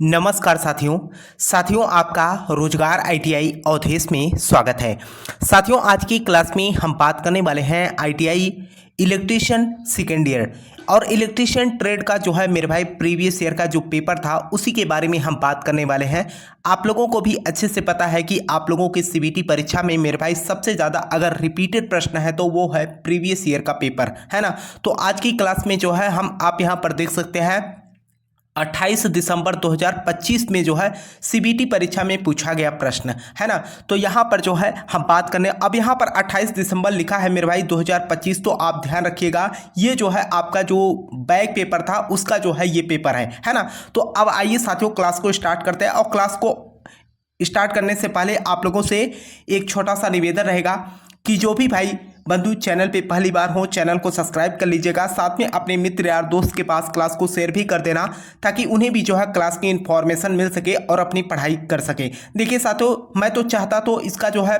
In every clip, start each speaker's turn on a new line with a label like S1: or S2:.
S1: नमस्कार साथियों आपका रोजगार आईटीआई अवधेश में स्वागत है। साथियों आज की क्लास में हम बात करने वाले हैं आईटीआई इलेक्ट्रीशियन सेकेंड ईयर और इलेक्ट्रीशियन ट्रेड का जो है मेरे भाई प्रीवियस ईयर का जो पेपर था उसी के बारे में हम बात करने वाले हैं। आप लोगों को भी अच्छे से पता है कि आप लोगों की सीबीटी परीक्षा में मेरे भाई सबसे ज़्यादा अगर रिपीटेड प्रश्न है तो वो है प्रीवियस ईयर का पेपर, है ना। तो आज की क्लास में जो है आप यहाँ पर देख सकते हैं 28 दिसंबर 2025 में जो है सीबीटी परीक्षा में पूछा गया प्रश्न, है ना। तो यहाँ पर जो है हम बात करने, अब यहाँ पर 28 दिसंबर लिखा है मेरे भाई 2025, तो आप ध्यान रखिएगा ये जो है आपका जो बैक पेपर था उसका जो है ये पेपर है ना। तो अब आइए साथियों क्लास को स्टार्ट करते हैं और क्लास को स्टार्ट करने से पहले आप लोगों से एक छोटा सा निवेदन रहेगा कि जो भी भाई बंधु चैनल पे पहली बार हो चैनल को सब्सक्राइब कर लीजिएगा, साथ में अपने मित्र यार दोस्त के पास क्लास को शेयर भी कर देना ताकि उन्हें भी जो है क्लास की इन्फॉर्मेशन मिल सके और अपनी पढ़ाई कर सके। देखिए साथियों मैं तो चाहता तो इसका जो है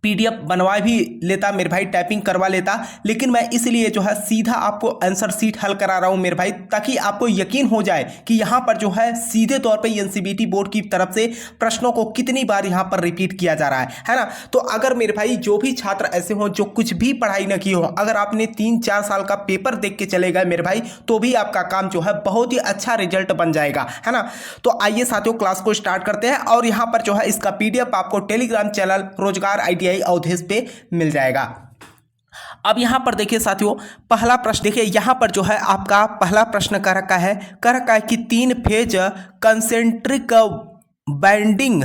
S1: पीडीएफ बनवा भी लेता मेरे भाई, टाइपिंग करवा लेता, लेकिन मैं इसलिए जो है सीधा आपको आंसर शीट हल करा रहा हूं मेरे भाई, ताकि आपको यकीन हो जाए कि यहां पर जो है सीधे तौर पे एनसीईआरटी बोर्ड की तरफ से प्रश्नों को कितनी बार यहां पर रिपीट किया जा रहा है ना। तो अगर मेरे भाई जो भी छात्र ऐसे हो जो कुछ भी पढ़ाई न की हो, अगर आपने 3-4 साल का पेपर देख के चले गए मेरे भाई तो भी आपका काम जो है बहुत ही अच्छा रिजल्ट बन जाएगा, है ना। तो आइए साथियों क्लास को स्टार्ट करते हैं और यहां पर जो है इसका पीडीएफ आपको टेलीग्राम चैनल रोजगार आईटीआई अवधेश पे मिल जाएगा। अब यहां पर देखिए साथियों पहला प्रश्न देखिए, यहां पर जो है आपका पहला प्रश्न कर रखा है कि 3 फेज कंसेंट्रिक बैंडिंग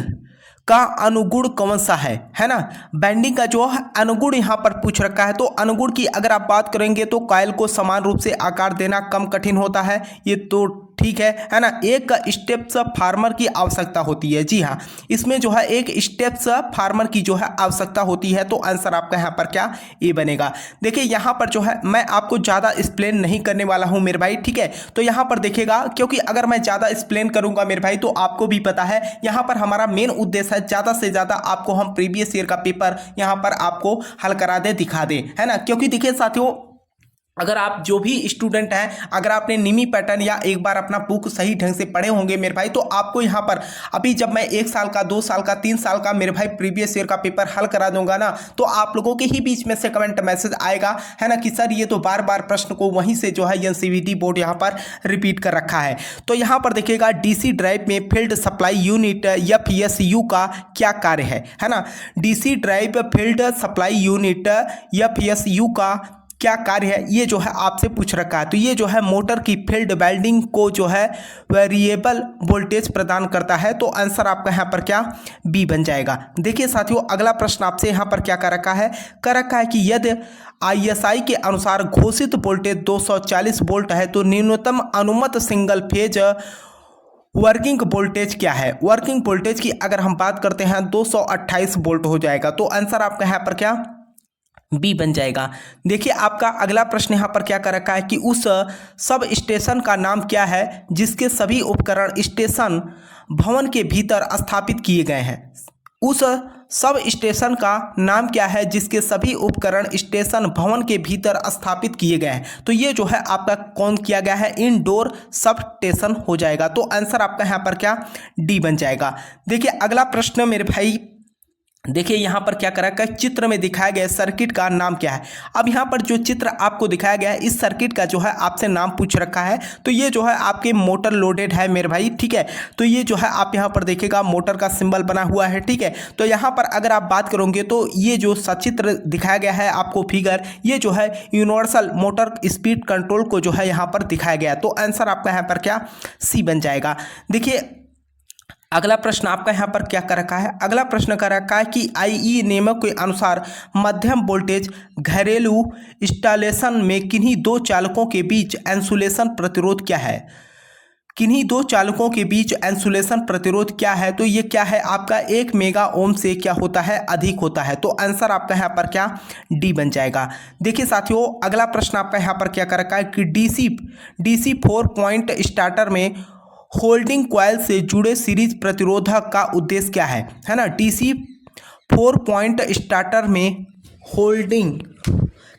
S1: का अनुगुण कौन सा है ना। बैंडिंग का जो है अनुगुण यहां पर पूछ रखा है। तो अनुगुण की अगर आप बात करेंगे तो कॉइल को समान रूप से आकार देना कम कठिन होता है, ये तो ठीक है ना। एक स्टेप्स फार्मर की आवश्यकता होती है, जी हाँ इसमें जो है एक स्टेप्स फार्मर की जो है आवश्यकता होती है। तो आंसर आपका यहाँ पर क्या ए बनेगा। देखिए यहाँ पर जो है मैं आपको ज़्यादा एक्सप्लेन नहीं करने वाला हूँ मेरे भाई, ठीक है। तो यहाँ पर देखिएगा क्योंकि अगर मैं ज़्यादा एक्सप्लेन करूँगा मेरे भाई तो आपको भी पता है यहाँ पर हमारा मेन उद्देश्य है ज़्यादा से ज़्यादा आपको हम प्रीवियस ईयर का पेपर यहाँ पर आपको हल करा दे दिखा दे, है ना। क्योंकि देखिए साथियों अगर आप जो भी स्टूडेंट हैं, अगर आपने निमी पैटर्न या एक बार अपना बुक सही ढंग से पढ़े होंगे मेरे भाई, तो आपको यहाँ पर अभी जब मैं 1 साल का 2 साल का 3 साल का मेरे भाई प्रीवियस ईयर का पेपर हल करा दूंगा ना, तो आप लोगों के ही बीच में से कमेंट मैसेज आएगा, है ना, कि सर ये तो बार बार प्रश्न को वहीं से जो है एनसीईआरटी बोर्ड यहाँ पर रिपीट कर रखा है। तो यहाँ पर देखिएगा डीसी ड्राइव में फील्ड सप्लाई यूनिट एफपीएसयू का क्या कार्य है ना। DC drive field supply unit FPSU का क्या कार्य है ये जो है आपसे पूछ रखा है। तो ये जो है मोटर की फील्ड वेल्डिंग को जो है वेरिएबल वोल्टेज प्रदान करता है। तो आंसर आपका यहाँ पर क्या बी बन जाएगा। देखिए साथियों अगला प्रश्न आपसे यहाँ पर क्या कर रखा है कि यदि आईएसआई के अनुसार घोषित वोल्टेज 240 वोल्ट है तो न्यूनतम अनुमत सिंगल फेज वर्किंग वोल्टेज क्या है। वर्किंग वोल्टेज की अगर हम बात करते हैं 228 वोल्ट हो जाएगा। तो आंसर आपका यहाँ पर क्या बी बन जाएगा। देखिए आपका अगला प्रश्न यहाँ पर क्या कर रखा है कि उस सब स्टेशन का नाम क्या है जिसके सभी उपकरण स्टेशन भवन के भीतर स्थापित किए गए हैं। उस सब स्टेशन का नाम क्या है जिसके सभी उपकरण स्टेशन भवन के भीतर स्थापित किए गए हैं। तो ये जो है आपका कौन किया गया है, इनडोर सब स्टेशन हो जाएगा। तो आंसर आपका यहाँ पर क्या डी बन जाएगा। देखिए अगला प्रश्न मेरे भाई देखिए यहाँ पर क्या करा है, चित्र में दिखाया गया सर्किट का नाम क्या है। अब यहाँ पर जो चित्र आपको दिखाया गया है इस सर्किट का जो है आपसे नाम पूछ रखा है। तो ये जो है आपके मोटर लोडेड है मेरे भाई, ठीक है। तो ये जो है आप यहाँ पर देखिएगा मोटर का सिंबल बना हुआ है, ठीक है। तो यहाँ पर अगर आप बात करोगे तो ये जो सचित्र दिखाया गया है आपको फिगर, ये जो है यूनिवर्सल मोटर स्पीड कंट्रोल को जो है यहाँ पर दिखाया गया। तो आंसर आपका यहाँ पर क्या सी बन जाएगा। देखिए अगला प्रश्न आपका यहाँ पर क्या कर रखा है, अगला प्रश्न कर रखा है कि आईई नियमों के अनुसार मध्यम वोल्टेज घरेलू इंस्टॉलेशन में किन्हीं 2 चालकों के बीच इंसुलेशन प्रतिरोध क्या है। किन्हीं 2 चालकों के बीच इंसुलेशन प्रतिरोध क्या है। तो ये क्या है आपका 1 मेगा ओम से क्या होता है अधिक होता है। तो आंसर आपका यहाँ पर क्या डी बन जाएगा। देखिए साथियों अगला प्रश्न आपका यहाँ पर क्या कर रखा है कि डीसी 4 पॉइंट स्टार्टर में होल्डिंग कॉइल से जुड़े सीरीज प्रतिरोधक का उद्देश्य क्या है ना। डीसी 4 पॉइंट स्टार्टर में होल्डिंग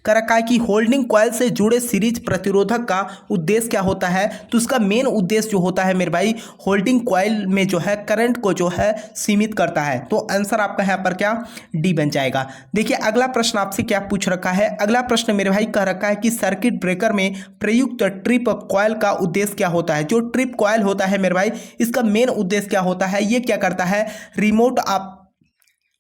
S1: कह रखा है कि होल्डिंग कॉइल से जुड़े सीरीज प्रतिरोधक का उद्देश्य क्या होता है, तो उसका मेन उद्देश्य जो होता है मेरे भाई होल्डिंग कॉइल में जो है करंट को जो है सीमित करता है। तो आंसर आपका यहाँ पर क्या डी बन जाएगा। देखिए अगला प्रश्न आपसे क्या पूछ रखा है, अगला प्रश्न मेरे भाई कह रखा है कि सर्किट ब्रेकर में प्रयुक्त ट्रिप कॉइल का उद्देश्य क्या होता है। जो ट्रिप कॉइल होता है मेरे भाई इसका मेन उद्देश्य क्या होता है, ये क्या करता है रिमोट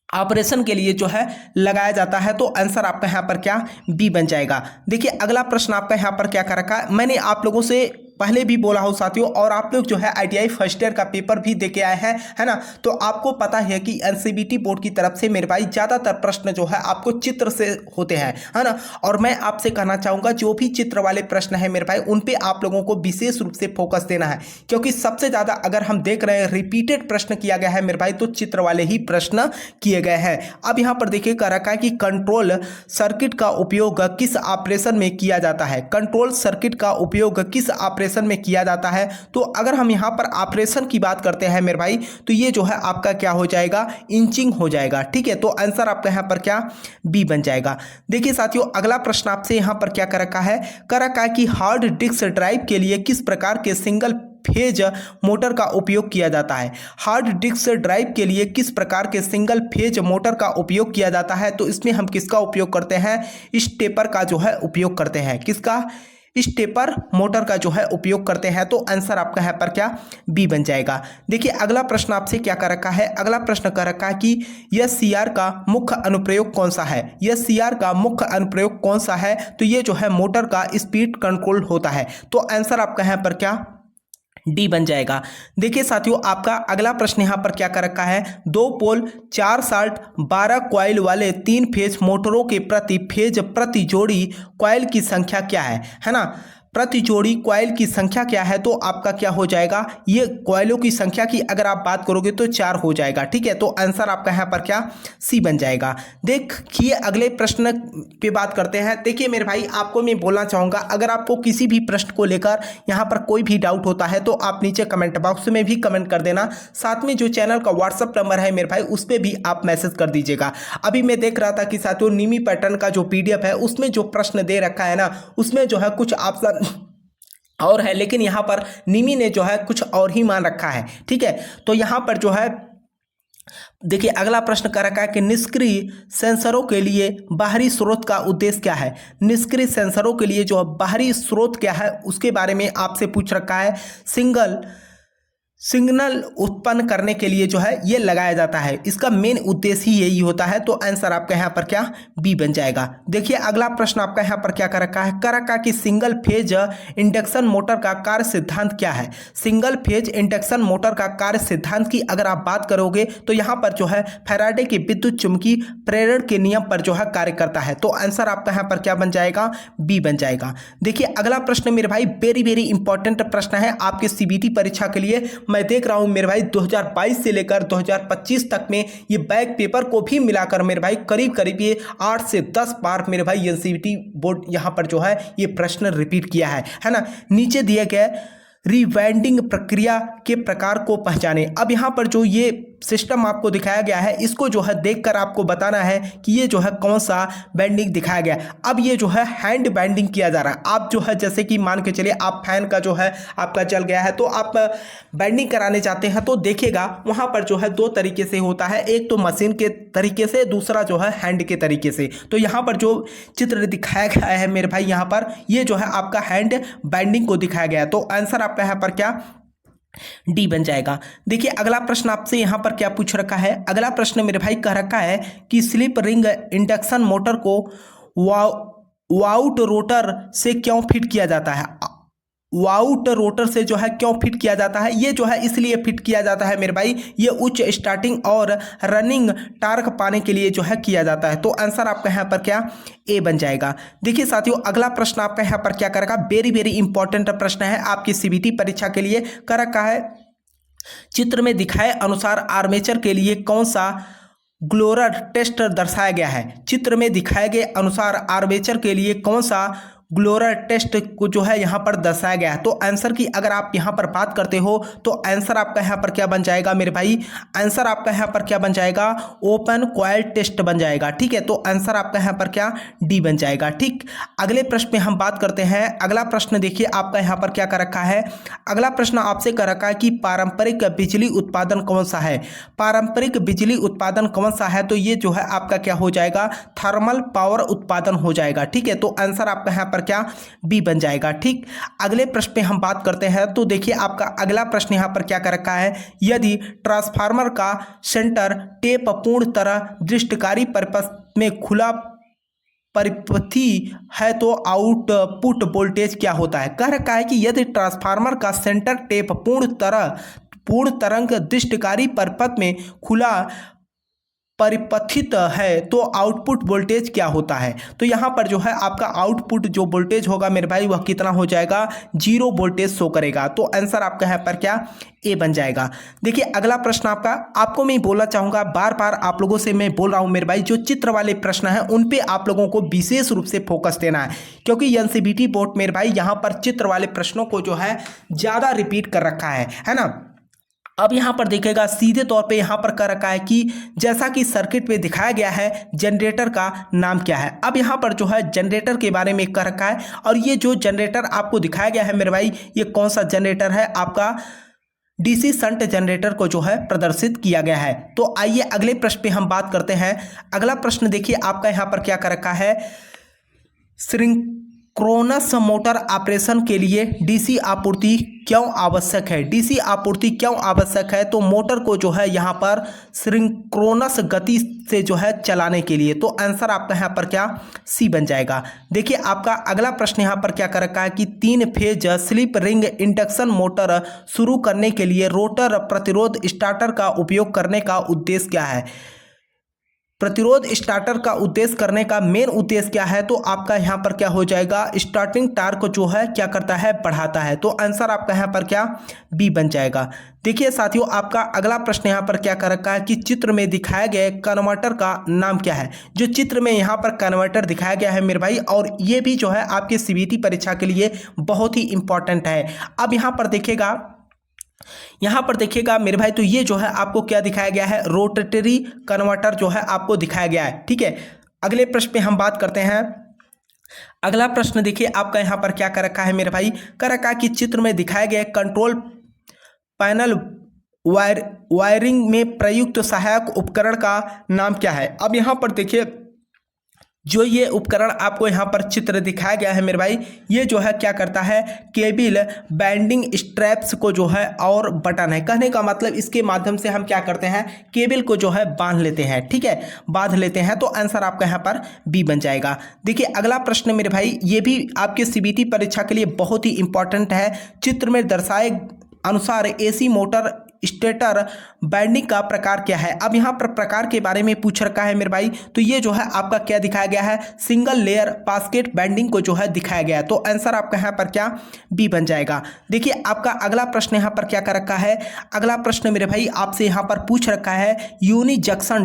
S1: ऑपरेशन के लिए जो है लगाया जाता है। तो आंसर आपका यहाँ पर क्या बी बन जाएगा। देखिए अगला प्रश्न आपका यहाँ पर क्या कर रखा है, मैंने आप लोगों से पहले भी बोला हो साथियों, और आप लोग जो है आईटीआई फर्स्ट ईयर का पेपर भी देके आए हैं, है ना, तो आपको पता है कि एनसीईआरटी बोर्ड की तरफ से मेरे भाई ज़्यादातर प्रश्न जो है आपको चित्र से होते हैं, है ना, और मैं आपसे कहना चाहूँगा जो भी चित्र वाले प्रश्न है मेरे भाई उन पे आप लोगों को विशेष रूप से फोकस देना है, क्योंकि सबसे ज़्यादा अगर हम देख रहे हैं रिपीटेड प्रश्न किया गया है मेरे भाई तो चित्र वाले ही प्रश्न किए गए हैं। अब यहाँ पर देखिए कह रखा है कि कंट्रोल सर्किट का उपयोग किस ऑपरेशन में किया जाता है, कंट्रोल सर्किट का उपयोग किस ऑपरेशन में किया जाता है। तो अगर हम यहां पर ऑपरेशन की बात करते हैं मेरे भाई तो ये जो है आपका क्या हो जाएगा इंचिंग हो जाएगा, ठीक है। तो आंसर आपका यहां पर क्या बी बन जाएगा। देखिए साथियों अगला प्रश्न आपसे यहां पर क्या कर रखा है कि हार्ड डिस्क ड्राइव के लिए किस प्रकार के सिंगल फेज मोटर का उपयोग किया जाता है। हार्ड डिस्क ड्राइव के लिए किस प्रकार के सिंगल फेज मोटर का उपयोग किया जाता है, तो इसमें हम किसका उपयोग करते हैं, स्टेपर का जो है उपयोग करते हैं, किसका स्टेपर मोटर का जो है उपयोग करते हैं। तो आंसर आपका यहाँ पर क्या बी बन जाएगा। देखिए अगला प्रश्न आपसे क्या कर रखा है, अगला प्रश्न कर रखा है कि एससीआर का मुख्य अनुप्रयोग कौन सा है, एससीआर का मुख्य अनुप्रयोग कौन सा है, तो ये जो है मोटर का स्पीड कंट्रोल होता है। तो आंसर आपका यहाँ पर क्या डी बन जाएगा। देखिए साथियों आपका अगला प्रश्न यहाँ पर क्या कर रखा है, 2 पोल 4 शाफ्ट 12 कॉइल वाले 3 फेज मोटरों के प्रति फेज प्रति जोड़ी कॉइल की संख्या क्या है ना, प्रति जोड़ी कॉइल की संख्या क्या है, तो आपका क्या हो जाएगा, ये कॉइलों की संख्या की अगर आप बात करोगे तो 4 हो जाएगा, ठीक है। तो आंसर आपका यहाँ पर क्या सी बन जाएगा। देखिए अगले प्रश्न पे बात करते हैं। देखिए मेरे भाई आपको मैं बोलना चाहूँगा अगर आपको किसी भी प्रश्न को लेकर यहाँ पर कोई भी डाउट होता है तो आप नीचे कमेंट बॉक्स में भी कमेंट कर देना, साथ में जो चैनल का व्हाट्सअप नंबर है मेरे भाई उस पर भी आप मैसेज कर दीजिएगा। अभी मैं देख रहा था कि साथियों निमी पैटर्न का जो PDF है उसमें जो प्रश्न दे रखा है ना उसमें जो है कुछ ऑप्शन और है, लेकिन यहाँ पर निमी ने जो है कुछ और ही मान रखा है, ठीक है। तो यहाँ पर जो है देखिए अगला प्रश्न कर रखा है कि निष्क्रिय सेंसरों के लिए बाहरी स्रोत का उद्देश्य क्या है। निष्क्रिय सेंसरों के लिए जो बाहरी स्रोत क्या है उसके बारे में आपसे पूछ रखा है। सिग्नल उत्पन्न करने के लिए जो है ये लगाया जाता है, इसका मेन उद्देश्य ही यही होता है। तो आंसर आपका यहाँ पर क्या बी बन जाएगा। देखिए अगला प्रश्न आपका यहाँ पर क्या कर रखा है, कर रखा कि सिंगल फेज इंडक्शन मोटर का कार्य सिद्धांत क्या है। सिंगल फेज इंडक्शन मोटर का कार्य सिद्धांत की अगर आप बात करोगे तो यहाँ पर जो है फैराडे के विद्युत चुंबकीय प्रेरण के नियम पर जो है कार्य करता है। तो आंसर आपका यहाँ पर क्या बन जाएगा, बी बन जाएगा। देखिए अगला प्रश्न मेरे भाई वेरी वेरी इंपॉर्टेंट प्रश्न है आपके सीबीटी परीक्षा के लिए। मैं देख रहा हूं मेरे भाई 2022 से लेकर 2025 तक में ये बैक पेपर को भी मिलाकर मेरे भाई करीब करीब ये 8 से 10 बार मेरे भाई एनसीईआरटी बोर्ड यहां पर जो है ये प्रश्न रिपीट किया है ना। नीचे दिए गए रिवाइंडिंग प्रक्रिया के प्रकार को पहचाने। अब यहाँ पर जो ये सिस्टम आपको दिखाया गया है इसको जो है देखकर आपको बताना है कि ये जो है कौन सा बैंडिंग दिखाया गया है। अब ये जो है हैंड बैंडिंग किया जा रहा है। आप जो है जैसे कि मान के चलिए आप फैन का जो है आपका चल गया है तो आप बैंडिंग कराने चाहते हैं तो देखिएगा वहाँ पर जो है 2 तरीके से होता है, एक तो मशीन के तरीके से, दूसरा जो है हैंड के तरीके से। तो यहाँ पर जो चित्र दिखाया गया है मेरे भाई यहाँ पर ये जो है आपका हैंड बैंडिंग को दिखाया गया है। तो आंसर आपका यहाँ पर क्या डी बन जाएगा। देखिए अगला प्रश्न आपसे यहाँ पर क्या पूछ रखा है, अगला प्रश्न मेरे भाई कह रखा है कि स्लिप रिंग इंडक्शन मोटर को वाउट रोटर से क्यों फिट किया जाता है। वाउट रोटर से जो है क्यों फिट किया जाता है, ये जो है इसलिए फिट किया जाता है मेरे भाई ये उच्च स्टार्टिंग और रनिंग टार्क पाने के लिए जो है किया जाता है। तो आंसर आपका यहाँ पर क्या ए बन जाएगा। देखिए साथियों अगला प्रश्न आपका यहाँ पर क्या करेगा, वेरी वेरी इंपॉर्टेंट प्रश्न है आपकी सीबीटी परीक्षा के लिए। कर रखा है चित्र में दिखाए अनुसार आर्मेचर के लिए कौन सा ग्लोरर टेस्ट दर्शाया गया है। चित्र में दिखाए गए अनुसार आर्मेचर के लिए कौन सा ग्लोरर टेस्ट को जो है यहाँ पर दर्शाया गया है। तो आंसर की अगर आप यहाँ पर बात करते हो तो आंसर आपका यहाँ पर क्या बन जाएगा मेरे भाई, आंसर आपका यहाँ पर क्या बन जाएगा, ओपन कॉइल टेस्ट बन जाएगा। ठीक है, तो आंसर आपका यहाँ पर क्या, डी बन जाएगा। ठीक, अगले प्रश्न में हम बात करते हैं। अगला प्रश्न देखिए आपका यहाँ पर क्या कर रखा है। अगला प्रश्न आपसे कर रखा है कि पारंपरिक बिजली उत्पादन कौन सा है। पारंपरिक बिजली उत्पादन कौन सा है, तो ये जो है आपका क्या हो जाएगा, थर्मल पावर उत्पादन हो जाएगा। ठीक है, तो आंसर आपका यहाँ पर क्या, बी बन जाएगा। ठीक, अगले प्रश्न पे हम बात करते हैं। तो देखिए आपका अगला प्रश्न यहाँ पर क्या कर रखा है, यदि ट्रांसफार्मर का सेंटर टेप पूर्ण तरह दृष्टिकारी परिपथ में खुला परिपथी है तो आउटपुट वोल्टेज क्या होता है। कह रखा है कि यदि ट्रांसफार्मर का सेंटर टेप पूर्ण तरंग दृष्टिकारी परिपथ में खुला परिपथित है तो आउटपुट वोल्टेज क्या होता है। तो यहाँ पर जो है आपका आउटपुट जो वोल्टेज होगा मेरे भाई वह कितना हो जाएगा, 0 वोल्टेज शो करेगा। तो आंसर आपका यहाँ पर क्या, ए बन जाएगा। देखिए अगला प्रश्न आपको मैं बोलना चाहूँगा, बार बार आप लोगों से मैं बोल रहा हूँ मेरे भाई, जो चित्र वाले प्रश्न हैं उन पे आप लोगों को विशेष रूप से फोकस देना है, क्योंकि एनसीईआरटी बोर्ड मेरे भाई यहाँ पर चित्र वाले प्रश्नों को जो है ज़्यादा रिपीट कर रखा है ना। अब यहाँ पर देखेगा सीधे तौर पे यहाँ पर कर रखा है कि जैसा कि सर्किट में दिखाया गया है जनरेटर का नाम क्या है। अब यहाँ पर जो है जनरेटर के बारे में कर रखा है, और ये जो जनरेटर आपको दिखाया गया है मेरे भाई, ये कौन सा जनरेटर है, आपका डीसी शंट जनरेटर को जो है प्रदर्शित किया गया है। तो आइए अगले प्रश्न पे हम बात करते हैं। अगला प्रश्न देखिए आपका यहाँ पर क्या कर रखा है, सिंक्रोनस मोटर ऑपरेशन के लिए डीसी आपूर्ति क्यों आवश्यक है। डीसी आपूर्ति क्यों आवश्यक है, तो मोटर को जो है यहाँ पर सिंक्रोनस गति से जो है चलाने के लिए। तो आंसर आपका यहाँ पर क्या, सी बन जाएगा। देखिए आपका अगला प्रश्न यहाँ पर क्या कर रखा है कि 3 phase slip ring induction motor शुरू करने के लिए रोटर प्रतिरोध स्टार्टर का उपयोग करने का उद्देश्य क्या है। प्रतिरोध स्टार्टर का उद्देश्य करने का मेन उद्देश्य क्या है, तो आपका यहाँ पर क्या हो जाएगा, स्टार्टिंग टार्क को जो है क्या करता है, बढ़ाता है। तो आंसर आपका यहाँ पर क्या, बी बन जाएगा। देखिए साथियों आपका अगला प्रश्न यहाँ पर क्या कर रखा है कि चित्र में दिखाए गए कन्वर्टर का नाम क्या है। जो चित्र में यहाँ पर कन्वर्टर दिखाया गया है मेरे भाई, और ये भी जो है आपके सीबीटी परीक्षा के लिए बहुत ही इंपॉर्टेंट है। अब यहाँ पर देखिएगा मेरे भाई, तो ये जो है आपको क्या दिखाया गया है, रोटेटरी कन्वर्टर जो है आपको दिखाया गया है। ठीक है, अगले प्रश्न पे हम बात करते हैं। अगला प्रश्न देखिए आपका यहाँ पर क्या कर रखा है मेरे भाई, कर रखा है कि चित्र में दिखाए गए कंट्रोल पैनल वायरिंग में प्रयुक्त सहायक उपकरण का नाम क्या है। अब यहाँ पर देखिए जो ये उपकरण आपको यहाँ पर चित्र दिखाया गया है मेरे भाई, ये जो है क्या करता है, केबल बैंडिंग स्ट्रैप्स को जो है और बटन है, कहने का मतलब इसके माध्यम से हम क्या करते हैं, केबल को जो है बांध लेते हैं। ठीक है, बांध लेते हैं। तो आंसर आपका यहाँ पर बी बन जाएगा। देखिए अगला प्रश्न मेरे भाई, ये भी आपके सीबीटी परीक्षा के लिए बहुत ही इंपॉर्टेंट है। चित्र में दर्शाए अनुसार एसी मोटर स्टेटर बैंडिंग का प्रकार क्या है। अब यहाँ पर प्रकार के बारे में पूछ रखा है मेरे भाई, तो ये जो है आपका क्या दिखाया गया है, सिंगल लेयर बास्केट बैंडिंग को जो है दिखाया गया है। तो आंसर आपका यहाँ पर क्या, बी बन जाएगा। देखिए आपका अगला प्रश्न यहाँ पर क्या कर रखा है। अगला प्रश्न मेरे भाई आपसे यहाँ पर पूछ रखा है, यूनि जंक्शन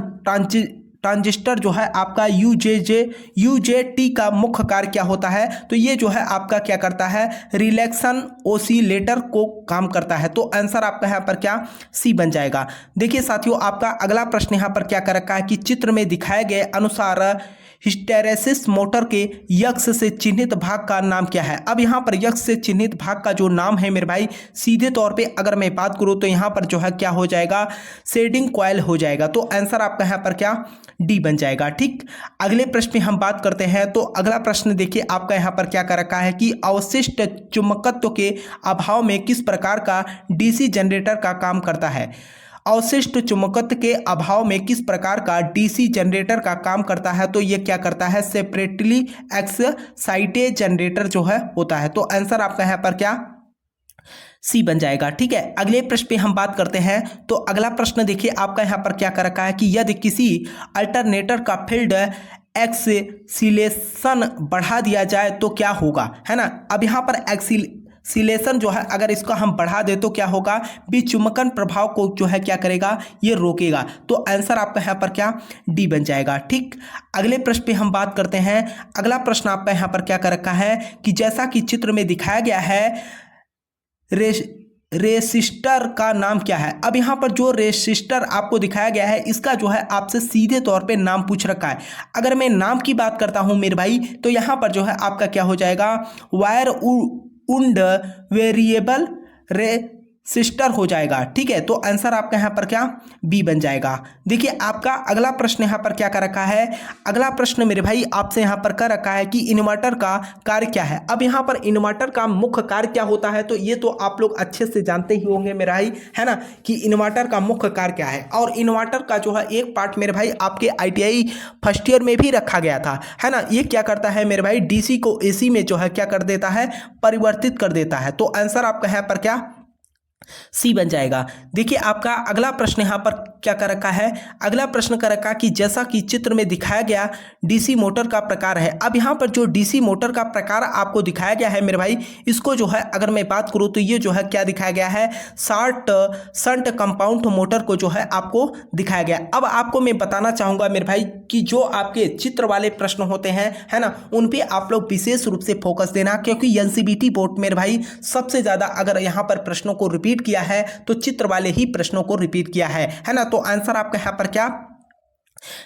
S1: ट्रांजिस्टर जो है आपका यूजेटी का मुख्य कार्य क्या होता है। तो ये जो है आपका क्या करता है, रिलैक्सन ओसिलेटर को काम करता है। तो आंसर आपका यहाँ पर क्या, सी बन जाएगा। देखिए साथियों आपका अगला प्रश्न यहाँ पर क्या कर रखा है कि चित्र में दिखाए गए अनुसार हिस्टेरेसिस मोटर के यक्ष से चिन्हित भाग का नाम क्या है। अब यहाँ पर यक्ष से चिन्हित भाग का जो नाम है मेरे भाई, सीधे तौर पे अगर मैं बात करूँ तो यहाँ पर जो है क्या हो जाएगा, शेडिंग कॉइल हो जाएगा। तो आंसर आपका यहाँ पर क्या, डी बन जाएगा। ठीक, अगले प्रश्न में हम बात करते हैं। तो अगला प्रश्न देखिए आपका यहाँ पर क्या कर रखा है कि अवशिष्ट चुंबकत्व के अभाव में किस प्रकार का डीसी जनरेटर का काम करता है। अवशिष्ट चुंबकत्व के अभाव में किस प्रकार का डीसी जनरेटर का काम करता है। तो ये क्या करता है, सेपरेटली एक्साइटेड जनरेटर जो है होता है। तो आंसर आपका यहाँ पर क्या, सी बन जाएगा। ठीक है, अगले प्रश्न पे हम बात करते हैं। तो अगला प्रश्न देखिए आपका यहाँ पर क्या कर रखा है कि यदि किसी अल्टरनेटर का फील्ड एक्सीलेशन बढ़ा दिया जाए तो क्या होगा, है ना। अब यहाँ पर सिलेशन जो है अगर इसको हम बढ़ा दे तो क्या होगा, विचुम्बकन प्रभाव को जो है क्या करेगा, ये रोकेगा। तो आंसर आपका यहाँ पर क्या, डी बन जाएगा। ठीक, अगले प्रश्न पे हम बात करते हैं। अगला प्रश्न आपका यहाँ पर क्या कर रखा है कि जैसा कि चित्र में दिखाया गया है, रेसिस्टर का नाम क्या है। अब यहाँ पर जो रेसिस्टर आपको दिखाया गया है इसका जो है आपसे सीधे तौर पे नाम पूछ रखा है। अगर मैं नाम की बात करता हूँ मेरे भाई, तो यहाँ पर जो है आपका क्या हो जाएगा, वायर उंड वेरिएबल रेसिस्टर हो जाएगा। ठीक है, तो आंसर आपका यहाँ पर क्या, बी बन जाएगा। देखिए आपका अगला प्रश्न यहाँ पर क्या कर रखा है। अगला प्रश्न मेरे भाई आपसे यहाँ पर कर रखा है कि इन्वर्टर का कार्य क्या है। अब यहाँ पर इन्वर्टर का मुख्य कार्य क्या होता है, तो ये तो आप लोग अच्छे से जानते ही होंगे मेरे भाई, है ना, कि इन्वर्टर का मुख्य कार्य क्या है। और इन्वर्टर का जो है एक पार्ट मेरे भाई आपके ITI फर्स्ट ईयर में भी रखा गया था, है ना। ये क्या करता है मेरे भाई, DC को AC में जो है क्या कर देता है, परिवर्तित कर देता है। तो आंसर आपका यहाँ पर क्या, सी बन जाएगा। देखिए आपका अगला प्रश्न यहाँ पर क्या कर रखा है। अगला प्रश्न कर रखा कि जैसा कि चित्र में दिखाया गया DC मोटर का प्रकार है। अब यहाँ पर जो DC मोटर का प्रकार आपको दिखाया गया है मेरे भाई, इसको जो है अगर मैं बात करूँ तो ये जो है क्या दिखाया गया है, शंट कंपाउंड मोटर को जो है आपको दिखाया गया। अब आपको मैं बताना चाहूँगा मेरे भाई कि जो आपके चित्र वाले प्रश्न होते हैं, है ना, उन पर आप लोग विशेष रूप से फोकस देना, क्योंकि NCBT बोर्ड मेरे भाई सबसे ज़्यादा अगर यहाँ पर प्रश्नों को रिपीट किया है तो चित्र वाले ही प्रश्नों को रिपीट किया है ना। तो आंसर आपका यहां पर क्या,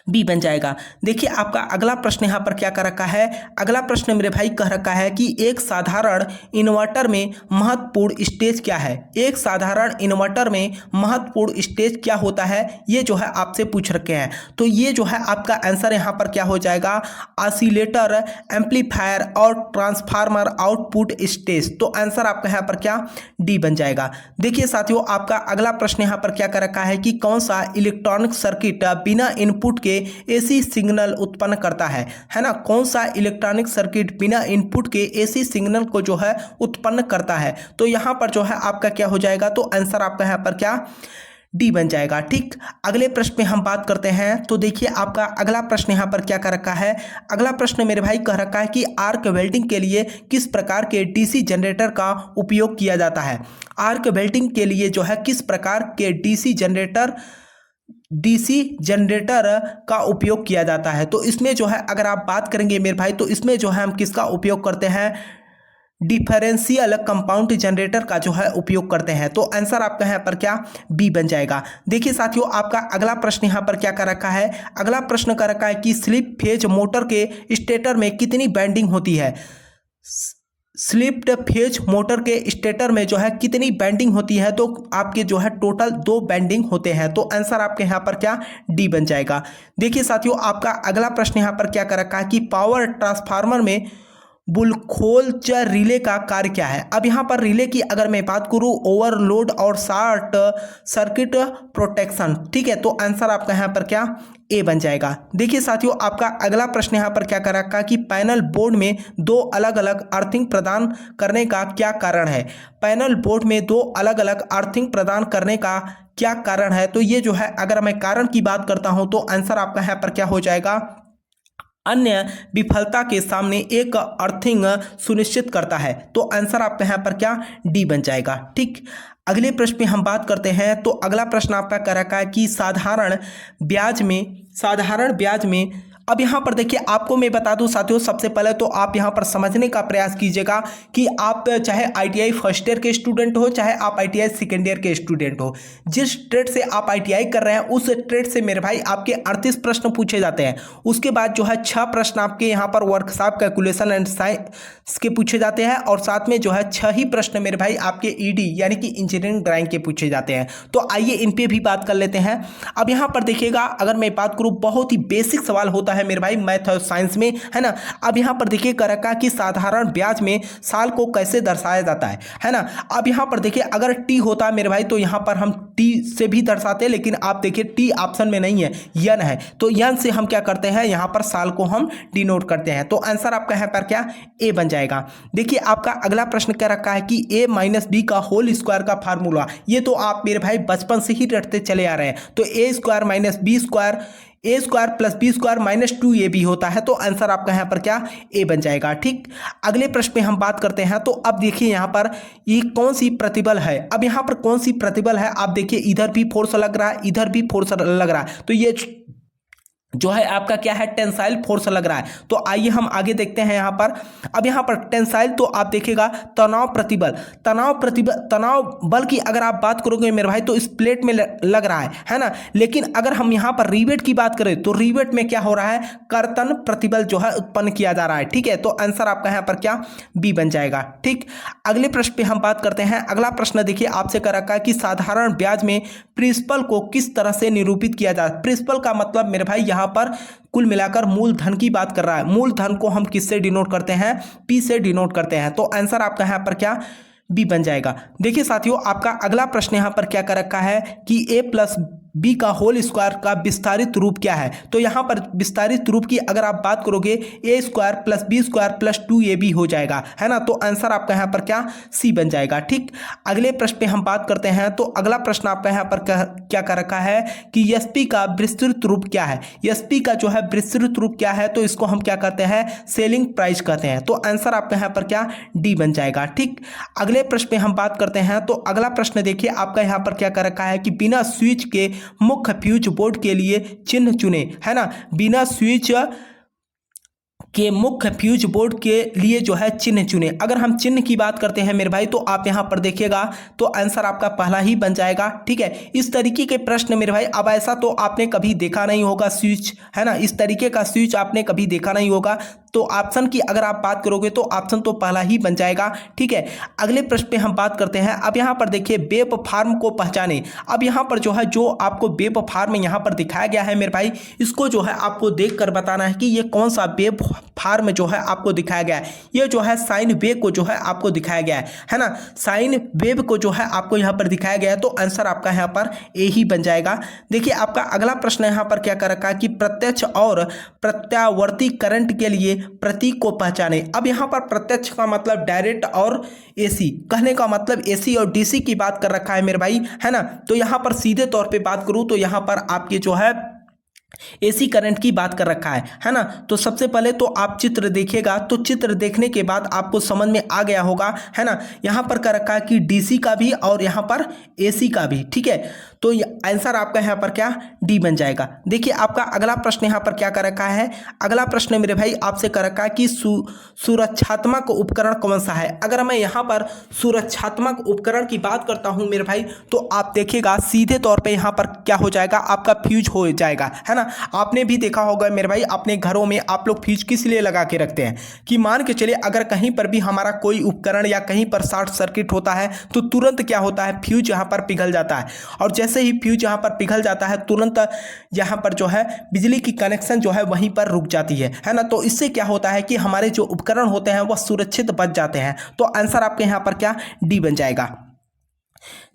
S1: बी बन जाएगा। देखिए आपका अगला प्रश्न यहाँ पर क्या कर रखा है। अगला प्रश्न मेरे भाई कह रखा है कि एक साधारण इन्वर्टर में महत्वपूर्ण स्टेज क्या है। एक साधारण इन्वर्टर में महत्वपूर्ण स्टेज क्या होता है, ये जो है आपसे पूछ रखे हैं। तो ये जो है आपका आंसर यहाँ पर क्या हो जाएगा, ऑसिलेटर, एम्पलीफायर और ट्रांसफार्मर आउटपुट स्टेज। तो आंसर आपका यहाँ पर क्या, डी बन जाएगा। देखिए साथियों आपका अगला प्रश्न यहाँ पर क्या कर रखा है कि कौन सा इलेक्ट्रॉनिक सर्किट बिना इनपुट के AC सिग्नल उत्पन्न करता है ना। कौन सा इलेक्ट्रॉनिक सर्किट बिना इनपुट के AC सिग्नल को जो है उत्पन्न करता है। तो यहां पर जो है आपका क्या हो जाएगा, तो आंसर आपका यहां पर क्या, डी बन जाएगा। ठीक, अगले प्रश्न में हम बात करते हैं। तो देखिए आपका अगला प्रश्न यहाँ पर क्या कर रखा है। अगला प्रश्न मेरे भाई कह रखा है कि आर्क वेल्डिंग के लिए किस प्रकार के DC जनरेटर का उपयोग किया जाता है। आर्क वेल्डिंग के लिए जो है किस प्रकार के DC जनरेटर का उपयोग किया जाता है। तो इसमें जो है अगर आप बात करेंगे मेरे भाई, तो इसमें जो है हम किसका उपयोग करते हैं, डिफरेंशियल कंपाउंड जनरेटर का जो है उपयोग करते हैं। तो आंसर आपका यहाँ पर क्या, बी बन जाएगा। देखिए साथियों आपका अगला प्रश्न यहाँ पर क्या कर रखा है। अगला प्रश्न कर रखा है कि स्लिप फेज मोटर के स्टेटर में कितनी बैंडिंग होती है। स्लिप्ड फेज मोटर के स्टेटर में जो है कितनी बैंडिंग होती है, तो आपके जो है टोटल 2 बैंडिंग होते हैं। तो आंसर आपके यहाँ पर क्या, डी बन जाएगा। देखिए साथियों आपका अगला प्रश्न यहाँ पर क्या कर रखा है कि पावर ट्रांसफार्मर में बुलखोल्च रिले का कार्य क्या है। अब यहाँ पर रिले की अगर मैं बात करूँ, ओवरलोड और शॉर्ट सर्किट प्रोटेक्शन। ठीक है, तो आंसर आपका यहाँ पर क्या, ए बन जाएगा। देखिए साथियों आपका अगला प्रश्न यहाँ पर क्या कर रखा है कि पैनल बोर्ड में 2 अलग अलग अर्थिंग प्रदान करने का क्या कारण है। पैनल बोर्ड में 2 अलग अलग अर्थिंग प्रदान करने का क्या कारण है। तो ये जो है अगर मैं कारण की बात करता हूँ तो आंसर आपका यहाँ पर क्या हो जाएगा, अन्य विफलता के सामने एक अर्थिंग सुनिश्चित करता है। तो आंसर आपका यहाँ पर क्या, डी बन जाएगा। ठीक, अगले प्रश्न में हम बात करते हैं। तो अगला प्रश्न आपका कर रखा है कि साधारण ब्याज में अब यहाँ पर देखिए आपको मैं बता दूं साथियों, सबसे पहले तो आप यहाँ पर समझने का प्रयास कीजिएगा कि आप चाहे ITI फर्स्ट ईयर के स्टूडेंट हो, चाहे आप ITI सेकेंड ईयर के स्टूडेंट हो, जिस ट्रेड से आप ITI कर रहे हैं उस ट्रेड से मेरे भाई आपके 38 प्रश्न पूछे जाते हैं। उसके बाद जो है 6 प्रश्न आपके यहाँ पर वर्कशॉप कैलकुलेशन एंड साइंस के पूछे जाते हैं, और साथ में जो है 6 ही प्रश्न मेरे भाई आपके ED यानी कि इंजीनियरिंग ड्राइंग के पूछे जाते हैं। तो आइए इन पे भी बात कर लेते हैं। अब यहाँ पर देखिएगा अगर मैं बात करूँ, बहुत ही बेसिक सवाल होता है मेरे भाई मैथ और साइंस में, है ना। अब यहां पर देखिए कर रखा कि साधारण ब्याज में साल को कैसे दर्शाया जाता है ना। अब यहां पर देखिए अगर टी होता है मेरे भाई तो यहां पर हम टी से भी दर्शाते हैं, लेकिन आप देखिए टी ऑप्शन में नहीं है, यन है। तो यन से हम क्या करते हैं, यहां पर साल को हम डिनोट करते हैं। तो आंसर आपका यहां पर क्या, ए बन जाएगा। देखिए आपका अगला प्रश्न क्या रखा है कि a - b का होल स्क्वायर का फार्मूला। ये तो आप मेरे भाई बचपन से ही रटते चले आ रहे हैं। तो a² - b² a square plus b square minus 2ab होता है। तो आंसर आपका यहाँ पर क्या ए बन जाएगा। ठीक, अगले प्रश्न में हम बात करते हैं। तो अब देखिए यहाँ पर ये कौन सी प्रतिबल है। अब यहाँ पर कौन सी प्रतिबल है, आप देखिए इधर भी फोर्स लग रहा है, इधर भी फोर्स लग रहा है, तो ये जो है आपका क्या है टेंसाइल फोर्स लग रहा है। तो आइए हम आगे देखते हैं यहाँ पर। अब यहाँ पर टेंसाइल तो आप देखिएगा तनाव प्रतिबल, तनाव बल की अगर आप बात करोगे मेरे भाई तो इस प्लेट में लग रहा है ना। लेकिन अगर हम यहाँ पर रिवेट की बात करें तो रिवेट में क्या हो रहा है, कर्तन प्रतिबल जो है उत्पन्न किया जा रहा है। ठीक है, तो आंसर आपका यहाँ पर क्या बी बन जाएगा। ठीक, अगले प्रश्न पे हम बात करते हैं। अगला प्रश्न देखिए आपसे कर रखा है कि साधारण ब्याज में प्रिंसिपल को किस तरह से निरूपित किया जाए। प्रिंसिपल का मतलब मेरे भाई यहाँ पर कुल मिलाकर मूलधन की बात कर रहा है। मूलधन को हम किससे डिनोट करते हैं, पी से डिनोट करते हैं। तो आंसर आपका यहाँ पर क्या बी बन जाएगा। देखिए साथियों, आपका अगला प्रश्न यहाँ पर क्या कर रखा है कि ए प्लस बी का होल स्क्वायर का विस्तारित रूप क्या है। तो यहाँ पर विस्तारित रूप की अगर आप बात करोगे a square plus b square plus 2ab हो जाएगा, है ना। तो आंसर आपका यहाँ पर क्या सी बन जाएगा। ठीक, अगले प्रश्न पे हम बात करते हैं। तो अगला प्रश्न आपका यहाँ पर क्या कर रखा है कि एसपी का विस्तृत रूप क्या है। एसपी का जो है विस्तृत रूप क्या है, तो इसको हम क्या करते हैं, सेलिंग प्राइस कहते हैं। तो आंसर आपका यहाँ पर क्या डी बन जाएगा। ठीक, अगले प्रश्न पे हम बात करते हैं। तो अगला प्रश्न देखिए आपका यहाँ पर क्या कर रखा है कि बिना स्विच के मुख्य फ्यूज बोर्ड के लिए चिन्ह चुने, है ना। बिना स्विच के मुख्य फ्यूज बोर्ड के लिए जो है चिन्ह चुने। अगर हम चिन्ह की बात करते हैं मेरे भाई तो आप यहां पर देखिएगा तो आंसर आपका पहला ही बन जाएगा। ठीक है, इस तरीके के प्रश्न मेरे भाई अब ऐसा तो आपने कभी देखा नहीं होगा स्विच, है ना। इस तरीके का स्विच आपने कभी देखा नहीं होगा। तो ऑप्शन की अगर आप बात करोगे तो ऑप्शन तो पहला ही बन जाएगा। ठीक है, अगले प्रश्न पे हम बात करते हैं। अब यहाँ पर देखिए वेब फार्म को पहचाने। अब यहाँ पर जो है जो आपको वेब फार्म यहाँ पर दिखाया गया है मेरे भाई, इसको जो है आपको देख कर बताना है कि ये कौन सा वेब फार्म जो है आपको दिखाया गया है। ये जो है साइन वेव को जो है आपको दिखाया गया है ना। साइन वेव को जो है आपको यहाँ पर दिखाया गया है। तो आंसर आपका यहाँ पर ए ही बन जाएगा। देखिए आपका अगला प्रश्न यहाँ पर क्या कर रखा है कि प्रत्यक्ष और प्रत्यावर्ती करंट के लिए प्रतीक को पहचाने। अब यहाँ पर प्रत्यक्ष का मतलब डायरेक्ट और एसी, कहने का मतलब एसी और डीसी की बात कर रखा है मेरे भाई, है ना। तो यहाँ पर सीधे तौर पे बात करूँ तो यहाँ पर आपके जो है एसी करंट की बात कर रखा है ना। तो सबसे पहले तो आप चित्र देखिएगा, तो चित्र देखने के बाद आपको समझ में आ गया होगा, है ना। यहाँ पर कर रखा है कि डीसी का भी और यहाँ पर एसी का भी। ठीक है, तो आंसर आपका यहाँ पर क्या डी बन जाएगा। देखिए आपका अगला प्रश्न यहाँ पर क्या कर रखा है। अगला प्रश्न मेरे भाई आपसे कर रखा है कि सुरक्षात्मक उपकरण कौन सा है। अगर मैं यहाँ पर सुरक्षात्मक उपकरण की बात करता हूँ मेरे भाई तो आप देखिएगा सीधे तौर पे यहाँ पर क्या हो जाएगा, आपका फ्यूज हो जाएगा, है ना। आपने भी देखा होगा मेरे भाई अपने घरों में आप लोग फ्यूज किस लिए लगा के रखते हैं कि मान के चलिए अगर कहीं पर भी हमारा कोई उपकरण या कहीं पर शॉर्ट सर्किट होता है तो तुरंत क्या होता है, फ्यूज यहाँ पर पिघल जाता है। और जैसे ही फ्यूज यहाँ पर पिघल जाता है तुरंत यहाँ पर जो है बिजली की कनेक्शन जो है वहीं पर रुक जाती है ना। तो इससे क्या होता है कि हमारे जो उपकरण होते हैं वह सुरक्षित बच जाते हैं। तो आंसर आपके यहाँ पर क्या डी बन जाएगा।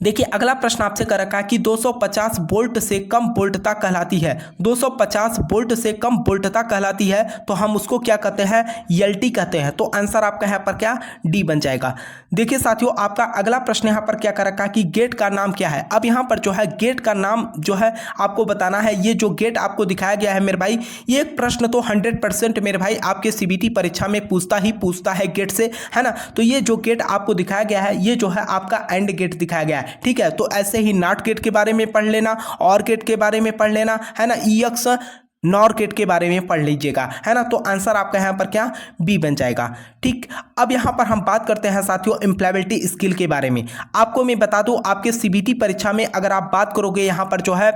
S1: देखिए अगला प्रश्न आपसे कर रखा है कि 250 वोल्ट से कम वोल्टता कहलाती है। 250 वोल्ट से कम वोल्टता कहलाती है तो हम उसको क्या कहते हैं, एलटी कहते हैं। तो आंसर आपका यहाँ पर क्या डी बन जाएगा। देखिए साथियों आपका अगला प्रश्न यहाँ पर क्या कर रखा है कि गेट का नाम क्या है। अब यहाँ पर जो है गेट का नाम जो है आपको बताना है। ये जो गेट आपको दिखाया गया है मेरे भाई, ये प्रश्न तो 100% मेरे भाई आपके सीबीटी परीक्षा में पूछता है गेट से, है ना। तो ये जो गेट आपको दिखाया गया है ये जो है आपका एंड गेट दिखाया गया है। ठीक है, तो ऐसे ही नॉट गेट के बारे में पढ़ लेना, और गेट के बारे में पढ़ लेना, है ना। ईएक्स नॉर गेट के बारे में पढ़ लीजिएगा, है ना। तो आंसर आपका यहाँ पर क्या बी बन जाएगा। ठीक, अब यहाँ पर हम बात करते हैं साथियों एम्प्लॉयबिलिटी स्किल के बारे में। आपको मैं बता दूं आपके सीबीटी परीक्षा में अगर आप बात करोगे यहाँ पर जो है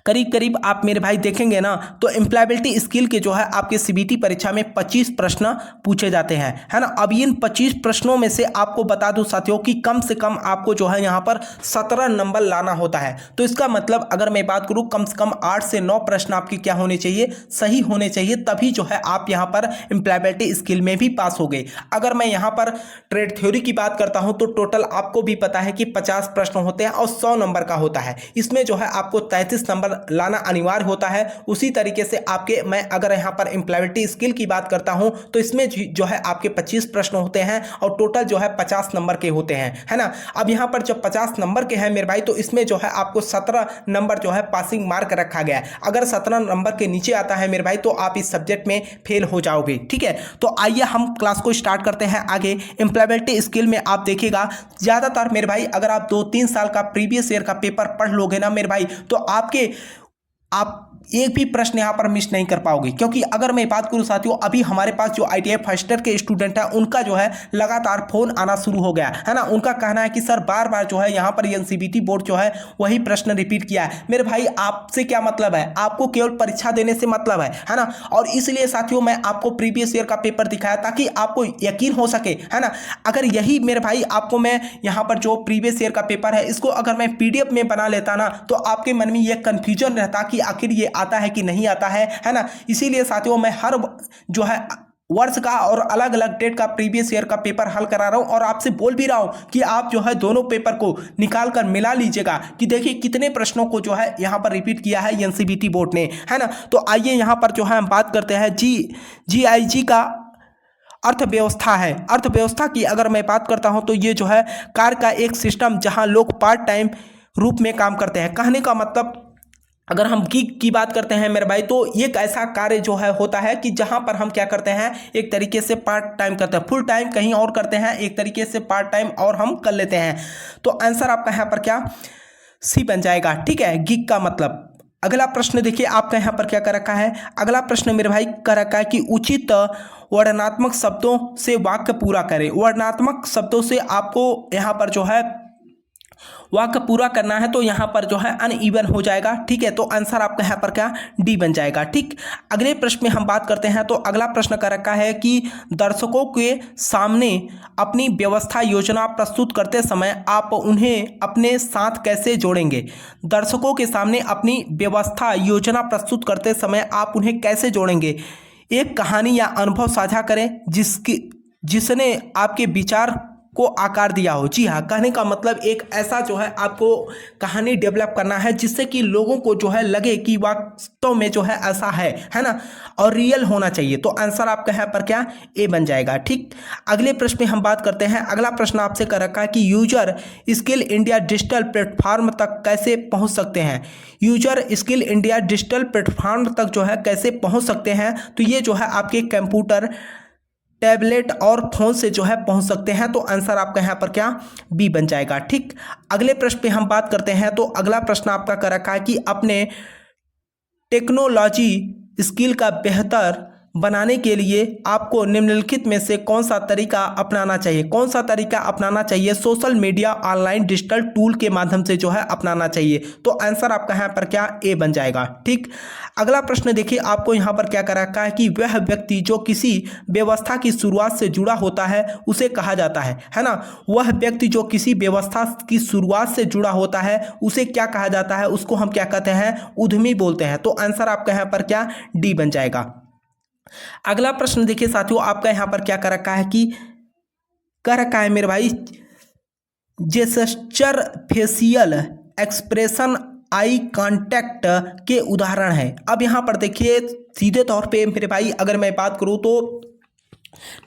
S1: करीब करीब आप मेरे भाई देखेंगे ना तो एम्प्लॉयबिलिटी स्किल के जो है आपके सीबीटी परीक्षा में 25 प्रश्न पूछे जाते हैं, है ना। अब इन 25 प्रश्नों में से आपको बता दूं साथियों कि कम से कम आपको जो है यहाँ पर 17 नंबर लाना होता है। तो इसका मतलब अगर मैं बात करूँ कम से कम 8 से 9 प्रश्न आपके क्या होने चाहिए, सही होने चाहिए, तभी जो है आप यहाँ पर एम्प्लॉयबिलिटी स्किल में भी पास हो गए। अगर मैं यहाँ पर ट्रेड थ्योरी की बात करता हूँ तो टोटल आपको भी पता है कि 50 प्रश्न होते हैं और 100 नंबर का होता है। इसमें जो है आपको 33 नंबर लाना अनिवार्य होता है। उसी तरीके से आपके मैं अगर यहाँ पर एम्प्लॉयबिलिटी स्किल की बात करता हूँ तो इसमें जो है आपके 25 प्रश्न होते हैं और टोटल जो है 50 नंबर के होते हैं, है ना। अब यहाँ पर जब 50 नंबर के हैं मेरे भाई तो इसमें जो है आपको 17 नंबर जो है पासिंग मार्क रखा गया है। अगर 17 नंबर के नीचे आता है मेरे भाई तो आप इस सब्जेक्ट में फेल हो जाओगे, ठीक है। तो आइए हम क्लास को स्टार्ट करते हैं आगे। एम्प्लॉयबिलिटी स्किल में आप देखिएगा ज़्यादातर मेरे भाई अगर आप 2-3 साल का प्रीवियस ईयर का पेपर पढ़ लोगे ना मेरे भाई तो आप एक भी प्रश्न यहाँ पर मिस नहीं कर पाओगे। क्योंकि अगर मैं बात करूँ साथियों, अभी हमारे पास जो ITI फर्स्ट ईयर के स्टूडेंट हैं उनका जो है लगातार फोन आना शुरू हो गया है ना। उनका कहना है कि सर बार बार जो है यहाँ पर NCBT बोर्ड जो है वही प्रश्न रिपीट किया है। मेरे भाई आपसे क्या मतलब है, आपको केवल परीक्षा देने से मतलब है ना। और इसलिए साथियों मैं आपको प्रीवियस ईयर का पेपर दिखाया ताकि आपको यकीन हो सके, है ना। अगर यही मेरे भाई आपको मैं यहाँ पर जो प्रीवियस ईयर का पेपर है इसको अगर मैं PDF में बना लेता ना तो आपके मन में यह कंफ्यूजन रहता कि आखिर ये आता है कि नहीं आता है ना। इसीलिए साथियों मैं हर जो है वर्ष का और अलग अलग डेट का प्रीवियस ईयर का पेपर हल करा रहा हूं और आपसे बोल भी रहा हूं कि आप जो है दोनों पेपर को निकाल कर मिला लीजिएगा कि देखिए कितने प्रश्नों को जो है यहां पर रिपीट किया है NCBT बोर्ड ने, है ना। तो आइए यहां पर जो है हम बात करते हैं GIG का अर्थव्यवस्था है। अर्थव्यवस्था की अगर मैं बात करता हूं तो ये जो है कार्य का एक सिस्टम जहां लोग पार्ट टाइम रूप में काम करते हैं। कहने का मतलब अगर हम गिग की बात करते हैं मेरे भाई तो एक ऐसा कार्य जो है होता है कि जहां पर हम क्या करते हैं एक तरीके से पार्ट टाइम करते हैं, फुल टाइम कहीं और करते हैं, एक तरीके से पार्ट टाइम और हम कर लेते हैं। तो आंसर आपका यहाँ पर क्या सी बन जाएगा, ठीक है, गिग का मतलब। अगला प्रश्न देखिए आपका यहाँ पर क्या कर रखा है। अगला प्रश्न मेरे भाई कर रखा है कि उचित वर्णनात्मक शब्दों से वाक्य पूरा करें। वर्णनात्मक शब्दों से आपको यहाँ पर जो है वाक्य पूरा करना है तो यहाँ पर जो है अनइवन हो जाएगा, ठीक है। तो आंसर आपका यहाँ पर क्या डी बन जाएगा, ठीक। अगले प्रश्न में हम बात करते हैं तो अगला प्रश्न कर रखा है कि दर्शकों के सामने अपनी व्यवस्था योजना प्रस्तुत करते समय आप उन्हें अपने साथ कैसे जोड़ेंगे। दर्शकों के सामने अपनी व्यवस्था योजना प्रस्तुत करते समय आप उन्हें कैसे जोड़ेंगे। एक कहानी या अनुभव साझा करें जिसने आपके विचार को आकार दिया हो। जी हाँ, कहने का मतलब एक ऐसा जो है आपको कहानी डेवलप करना है जिससे कि लोगों को जो है लगे कि वास्तव में जो है ऐसा है ना, और रियल होना चाहिए। तो आंसर आपका यहाँ पर क्या ए बन जाएगा, ठीक। अगले प्रश्न में हम बात करते हैं। अगला प्रश्न आपसे कर रखा है कि user skill India digital platform तक कैसे पहुँच सकते हैं। User skill India digital platform तक जो है कैसे पहुँच सकते हैं। तो ये जो है आपके कंप्यूटर, टैबलेट और फोन से जो है पहुंच सकते हैं। तो आंसर आपका यहाँ पर क्या बी बन जाएगा, ठीक। अगले प्रश्न पे हम बात करते हैं तो अगला प्रश्न आपका कर रखा है कि अपने टेक्नोलॉजी स्किल का बेहतर बनाने के लिए आपको निम्नलिखित में से कौन सा तरीका अपनाना चाहिए। कौन सा तरीका अपनाना चाहिए। Social media, online digital tool के माध्यम से जो है अपनाना चाहिए। तो आंसर आपका यहाँ पर क्या ए बन जाएगा, ठीक। अगला प्रश्न देखिए आपको यहाँ पर क्या कर रखा है कि वह व्यक्ति जो किसी व्यवस्था की शुरुआत से जुड़ा होता है उसे कहा जाता है ना। वह व्यक्ति जो किसी व्यवस्था की शुरुआत से जुड़ा होता है उसे क्या कहा जाता है, उसको हम क्या कहते हैं, उद्यमी बोलते हैं। तो आंसर आपका यहाँ पर क्या डी बन जाएगा। अगला प्रश्न देखिए साथियों आपका यहाँ पर क्या कर रखा है कि कर रखा है मेरे भाई gesture, facial expression, eye contact के उदाहरण है। अब यहाँ पर देखिए सीधे तौर पे मेरे भाई अगर मैं बात करूँ तो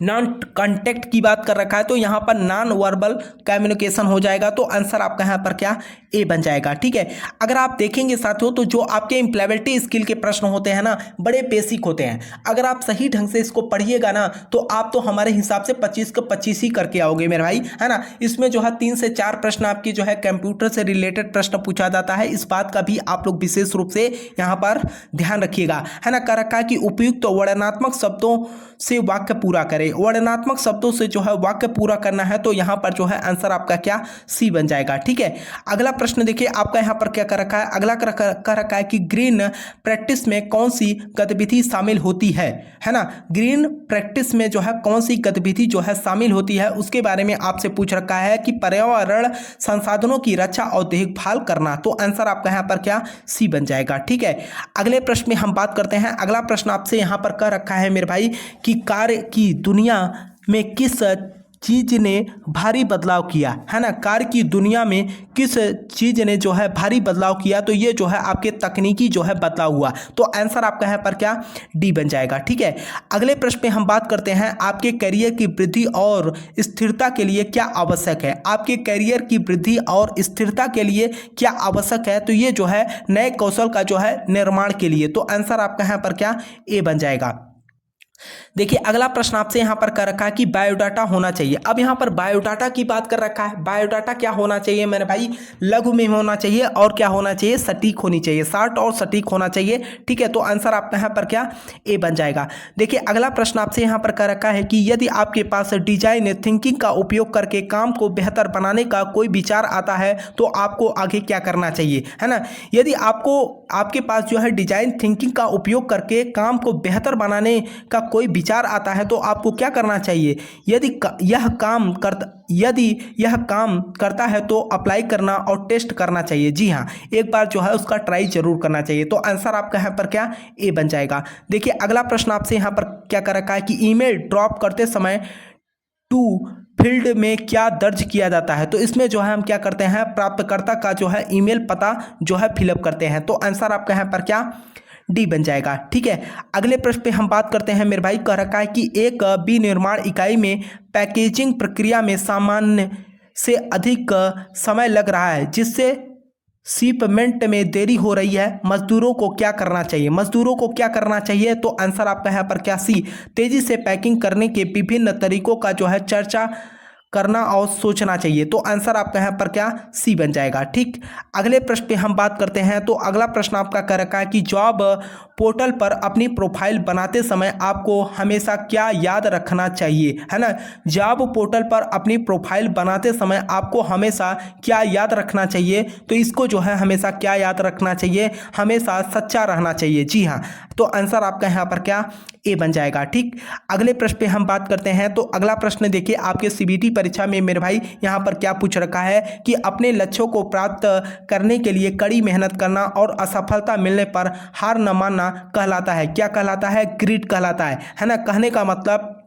S1: नॉन कांटेक्ट की बात कर रखा है तो यहाँ पर नॉन वर्बल कम्युनिकेशन हो जाएगा। तो आंसर आपका यहाँ पर क्या ए बन जाएगा, ठीक है। अगर आप देखेंगे साथियों तो जो आपके एम्प्लॉयबिलिटी स्किल के प्रश्न होते हैं ना बड़े बेसिक होते हैं। अगर आप सही ढंग से इसको पढ़िएगा ना तो आप तो हमारे हिसाब से 25 का 25 ही करके आओगे मेरे भाई, है ना। इसमें जो है 3 से 4 प्रश्न आपकी जो है कंप्यूटर से रिलेटेड प्रश्न पूछा जाता है। इस बात का भी आप लोग विशेष रूप से यहाँ पर ध्यान रखिएगा, है ना। कर रखा है कि उपयुक्त वर्णनात्मक शब्दों से वाक्य पूरा करें। वर्णनात्मक शब्दों से जो है वाक्य पूरा करना है तो यहाँ पर जो है आंसर आपका क्या सी बन जाएगा, ठीक है। अगला प्रश्न देखिए आपका यहाँ पर क्या कर रखा है। अगला कर रखा है कि ग्रीन प्रैक्टिस में कौन सी गतिविधि शामिल होती है ना। ग्रीन प्रैक्टिस में जो है कौन सी गतिविधि जो है शामिल होती है उसके बारे में आपसे पूछ रखा है कि पर्यावरण संसाधनों की रक्षा और देखभाल करना। तो आंसर आपका यहाँ पर क्या सी बन जाएगा, ठीक है। अगले प्रश्न में हम बात करते हैं। अगला प्रश्न आपसे यहाँ पर कर रखा है मेरे भाई कि कार्य की दुनिया में किस चीज़ ने भारी बदलाव किया, है ना, कार्य की दुनिया में किस चीज़ ने जो है भारी बदलाव किया, तो ये जो है आपके तकनीकी जो है बदलाव हुआ। तो आंसर आपका यहाँ पर क्या डी बन जाएगा। ठीक है, अगले प्रश्न पे हम बात करते हैं आपके करियर की वृद्धि और स्थिरता के लिए क्या आवश्यक है। आपके करियर की वृद्धि और स्थिरता के लिए क्या आवश्यक है, तो ये जो है नए कौशल का जो है निर्माण के लिए। तो आंसर आपका यहाँ पर क्या ए बन जाएगा। देखिए अगला प्रश्न आपसे यहाँ पर कर रखा है कि बायोडाटा होना चाहिए। अब यहाँ पर बायोडाटा की बात कर रखा है। बायोडाटा क्या होना चाहिए मेरे भाई, लघु में होना चाहिए और क्या होना चाहिए, सटीक होनी चाहिए, शार्ट और सटीक होना चाहिए। ठीक है, तो आंसर आपका यहाँ पर क्या ए बन जाएगा। देखिए अगला प्रश्न आपसे यहाँ पर कर रखा है कि यदि आपके पास डिजाइन थिंकिंग का उपयोग करके काम को बेहतर बनाने का कोई विचार आता है तो आपको आगे क्या करना चाहिए, है ना। यदि आपके पास जो है डिजाइन थिंकिंग का उपयोग करके काम को बेहतर बनाने का कोई विचार आता है तो आपको क्या करना चाहिए। यदि यह काम करता है तो अप्लाई करना और टेस्ट करना चाहिए। जी हाँ, एक बार जो है उसका ट्राई जरूर करना चाहिए। तो आंसर आपका यहाँ पर क्या ए बन जाएगा। देखिए अगला प्रश्न आपसे यहाँ पर क्या कर रखा है कि ईमेल ड्रॉप करते समय टू फील्ड में क्या दर्ज किया जाता है। तो इसमें जो है हम क्या करते हैं, प्राप्तकर्ता का जो है ईमेल पता जो है फिलअप करते हैं। तो आंसर आपका यहाँ पर क्या डी बन जाएगा। ठीक है, अगले प्रश्न पे हम बात करते हैं मेरे भाई, कह रखा है कि एक विनिर्माण इकाई में पैकेजिंग प्रक्रिया में सामान्य से अधिक समय लग रहा है जिससे शिपमेंट में देरी हो रही है। मजदूरों को क्या करना चाहिए, मजदूरों को क्या करना चाहिए। तो आंसर आपका यहाँ पर क्या सी, तेजी से पैकिंग करने के विभिन्न तरीकों का जो है चर्चा करना और सोचना चाहिए। तो आंसर आपका यहाँ पर क्या सी बन जाएगा। ठीक, अगले प्रश्न पे हम बात करते हैं। तो अगला प्रश्न आपका कह रखा है कि जॉब पोर्टल पर अपनी प्रोफाइल बनाते समय आपको हमेशा क्या याद रखना चाहिए, है ना। जॉब पोर्टल पर अपनी प्रोफाइल बनाते समय आपको हमेशा क्या याद रखना चाहिए, तो इसको जो है हमेशा क्या याद रखना चाहिए, हमेशा सच्चा रहना चाहिए। जी हाँ, तो आंसर आपका यहाँ पर क्या ए बन जाएगा। ठीक, अगले प्रश्न पे हम बात करते हैं। तो अगला प्रश्न देखिए आपके सीबीटी परीक्षा में मेरे भाई यहाँ पर क्या पूछ रखा है कि अपने लक्ष्यों को प्राप्त करने के लिए कड़ी मेहनत करना और असफलता मिलने पर हार न मानना कहलाता है। क्या कहलाता है, ग्रिट कहलाता है ना। कहने का मतलब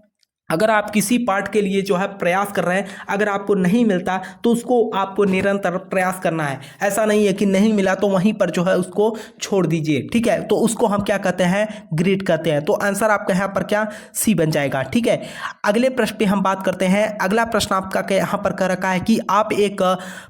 S1: अगर आप किसी पार्ट के लिए जो है प्रयास कर रहे हैं, अगर आपको नहीं मिलता तो उसको आपको निरंतर प्रयास करना है। ऐसा नहीं है कि नहीं मिला तो वहीं पर जो है उसको छोड़ दीजिए। ठीक है, तो उसको हम क्या कहते हैं, ग्रिड कहते हैं। तो आंसर आपका यहाँ पर क्या सी बन जाएगा। ठीक है, अगले प्रश्न पे हम बात करते हैं। अगला प्रश्न आपका यहाँ पर कह रखा है कि आप एक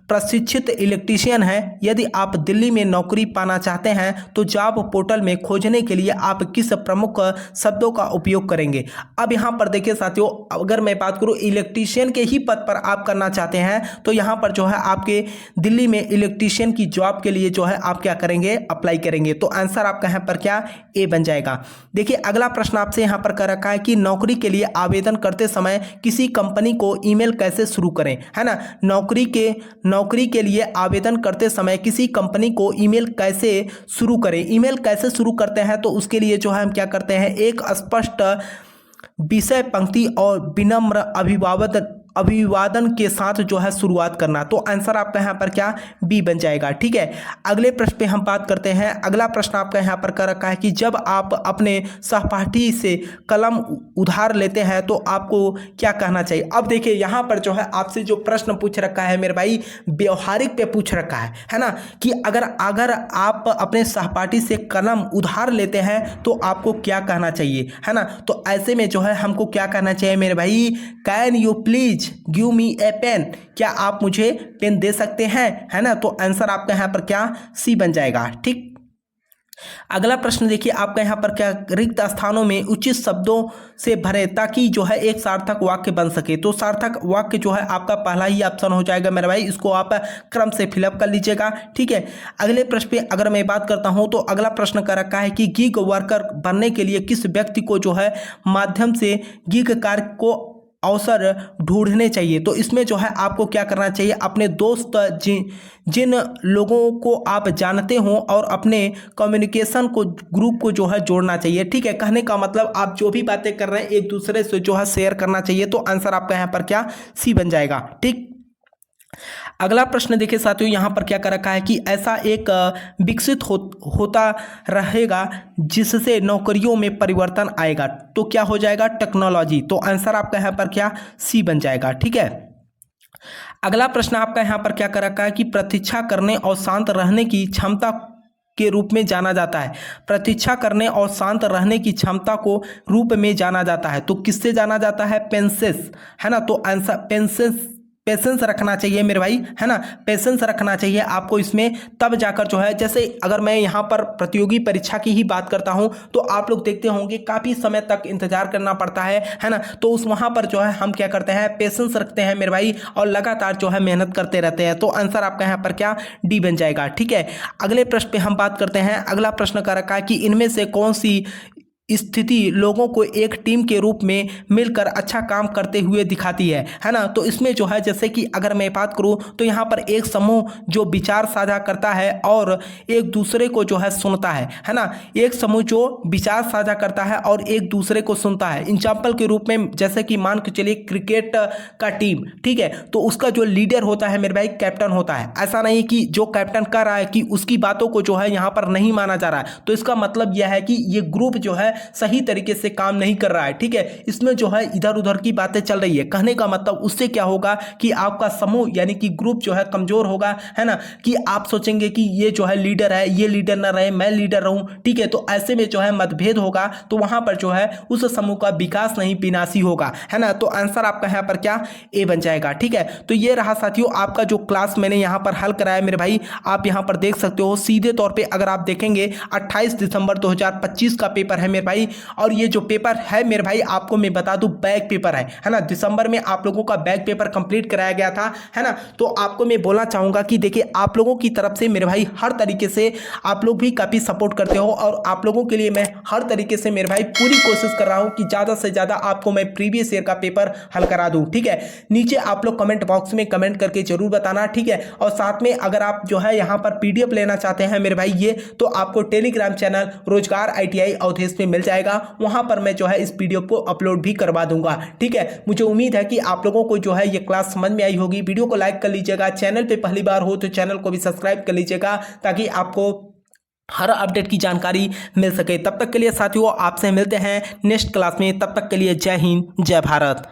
S1: प्रशिक्षित इलेक्ट्रीशियन हैं। यदि आप दिल्ली में नौकरी पाना चाहते हैं तो जॉब पोर्टल में खोजने के लिए आप किस प्रमुख शब्दों का उपयोग करेंगे। अब यहाँ पर देखिए साथियों, अगर मैं बात करूं इलेक्ट्रीशियन के ही पद पर आप करना चाहते हैं तो यहां पर जो है आपके दिल्ली में इलेक्ट्रीशियन की जॉब के लिए जो है आप क्या करेंगे, अप्लाई करेंगे। तो आंसर आपका यहां पर क्या ए बन जाएगा। देखिए अगला प्रश्न आपसे यहां पर कर रखा है कि नौकरी के लिए आवेदन करते समय किसी कंपनी को ईमेल कैसे शुरू करें, है ना। नौकरी के लिए आवेदन करते समय किसी कंपनी को ईमेल कैसे शुरू करें, ईमेल कैसे शुरू करते हैं। तो उसके लिए जो है हम क्या करते हैं, एक स्पष्ट विषय पंक्ति और विनम्र अभिवादन के साथ जो है शुरुआत करना। तो आंसर आपका यहाँ पर क्या बी बन जाएगा। ठीक है, अगले प्रश्न पे हम बात करते हैं। अगला प्रश्न आपका यहाँ पर कर रखा है कि जब आप अपने सहपाठी से कलम उधार लेते हैं तो आपको क्या कहना चाहिए। अब देखिए यहाँ पर जो है आपसे जो प्रश्न पूछ रखा है मेरे भाई, व्यवहारिक पे पूछ रखा है ना, कि अगर आप अपने सहपाठी से कलम उधार लेते हैं तो आपको क्या कहना चाहिए, है ना। तो ऐसे में जो है हमको क्या कहना चाहिए मेरे भाई, can you please give me a pen, क्या आप मुझे पेन दे सकते हैं, है ना। तो आंसर आपका यहाँ पर क्या सी बन जाएगा। ठीक, अगला प्रश्न देखिए आपका यहाँ पर क्या, रिक्त स्थानों में उचित शब्दों से भरे ताकि जो है एक सार्थक वाक्य बन सके। तो सार्थक वाक्य जो है आपका पहला ही ऑप्शन हो जाएगा मेरे भाई, इसको आप क्रम से फिलअप कर लीजिएगा। ठीक है, अगले प्रश्न पे अगर मैं बात करता हूँ तो अगला प्रश्न कर रखा है कि गिग वर्कर बनने के लिए किस व्यक्ति को जो है माध्यम से गिग कार्य को अवसर ढूंढने चाहिए। तो इसमें जो है आपको क्या करना चाहिए, अपने दोस्त जिन लोगों को आप जानते हो और अपने कम्युनिकेशन को ग्रुप को जो है जोड़ना चाहिए। ठीक है, कहने का मतलब आप जो भी बातें कर रहे हैं एक दूसरे से जो है शेयर करना चाहिए। तो आंसर आपका यहाँ पर क्या सी बन जाएगा। ठीक, अगला प्रश्न देखिए साथियों, यहाँ पर क्या कर रखा है कि ऐसा एक विकसित होता रहेगा जिससे नौकरियों में परिवर्तन आएगा, तो क्या हो जाएगा? टेक्नोलॉजी। तो आंसर आपका यहाँ पर क्या? सी बन जाएगा। ठीक है। अगला प्रश्न आपका यहाँ पर क्या कर रखा है कि प्रतीक्षा करने और शांत रहने की क्षमता के रूप में जाना जाता है। प्रतीक्षा करने और शांत रहने की क्षमता को रूप में जाना जाता है, तो किससे जाना जाता है? पेशेंस, है ना। तो आंसर पेशेंस रखना चाहिए मेरे भाई, है ना। पेशेंस रखना चाहिए आपको इसमें, तब जाकर जो है, जैसे अगर मैं यहाँ पर प्रतियोगी परीक्षा की ही बात करता हूँ तो आप लोग देखते होंगे काफ़ी समय तक इंतजार करना पड़ता है ना। तो उस वहाँ पर जो है हम क्या करते हैं? पेशेंस रखते हैं मेरे भाई, और लगातार जो है मेहनत करते रहते हैं। तो आंसर आपका यहाँ पर क्या? डी बन जाएगा। ठीक है। अगले प्रश्न पे हम बात करते हैं। अगला प्रश्न का रखा है कि इनमें से कौन सी स्थिति लोगों को एक टीम के रूप में मिलकर अच्छा काम करते हुए दिखाती है ना। तो इसमें जो है, जैसे कि अगर मैं बात करूं तो यहाँ पर एक समूह जो विचार साझा करता है और एक दूसरे को जो है सुनता है ना। एक समूह जो विचार साझा करता है और एक दूसरे को सुनता है। एग्जाम्पल के रूप में जैसे कि मान के चलिए क्रिकेट का टीम, ठीक है, तो उसका जो लीडर होता है मेरे भाई, कैप्टन होता है। ऐसा नहीं कि जो कैप्टन कर रहा है कि उसकी बातों को जो है यहाँ पर नहीं माना जा रहा है, तो इसका मतलब यह है कि ये ग्रुप जो है सही तरीके से काम नहीं कर रहा है। ठीक है। इसमें जो है इधर उधर की बातें चल रही है। कहने का मतलब उससे क्या होगा कि आपका समूह यानी कि ग्रुप जो है कमजोर होगा, है ना। कि आप सोचेंगे कि ये जो है लीडर है, ये लीडर ना रहे, मैं लीडर रहूं। ठीक है। तो ऐसे में जो है मतभेद होगा, तो वहां पर जो है उस समूह का विकास नहीं, विनाशी होगा, है ना। तो आंसर आपका यहाँ पर क्या? ए बन जाएगा। ठीक है। तो ये रहा साथियों आपका जो क्लास मैंने यहाँ पर हल कराया मेरे भाई, आप यहाँ पर देख सकते हो। सीधे तौर पर अगर आप देखेंगे 28 दिसंबर 2025 का पेपर है मेरे भाई, और ये जो पेपर है मेरे भाई आपको मैं बता दूं बैक पेपर है ना। दिसंबर में आप लोगों का बैक पेपर कंप्लीट कराया गया था, है ना। तो आपको मैं बोलना चाहूंगा कि देखिए आप लोगों की तरफ से मेरे भाई हर तरीके से आप लोग भी काफी सपोर्ट करते हो, और आप लोगों के लिए मैं हर तरीके से मेरे भाई पूरी कोशिश कर रहा हूं कि ज्यादा से ज्यादा आपको मैं प्रीवियस ईयर का पेपर हल करा दूं। ठीक है। नीचे आप लोग कमेंट बॉक्स में कमेंट करके जरूर बताना। ठीक है। और साथ में अगर आप जो है यहाँ पर पीडीएफ लेना चाहते हैं मेरे भाई ये, तो आपको टेलीग्राम चैनल रोजगार ITI अवधेश में मिल जाएगा। वहां पर मैं जो है इस वीडियो को अपलोड भी करवा दूंगा। ठीक है। मुझे उम्मीद है कि आप लोगों को जो है ये क्लास समझ में आई होगी। वीडियो को लाइक कर लीजिएगा, चैनल पे पहली बार हो तो चैनल को भी सब्सक्राइब कर लीजिएगा, ताकि आपको हर अपडेट की जानकारी मिल सके। तब तक के लिए साथियों आपसे मिलते हैं नेक्स्ट क्लास में। तब तक के लिए जय हिंद, जय भारत।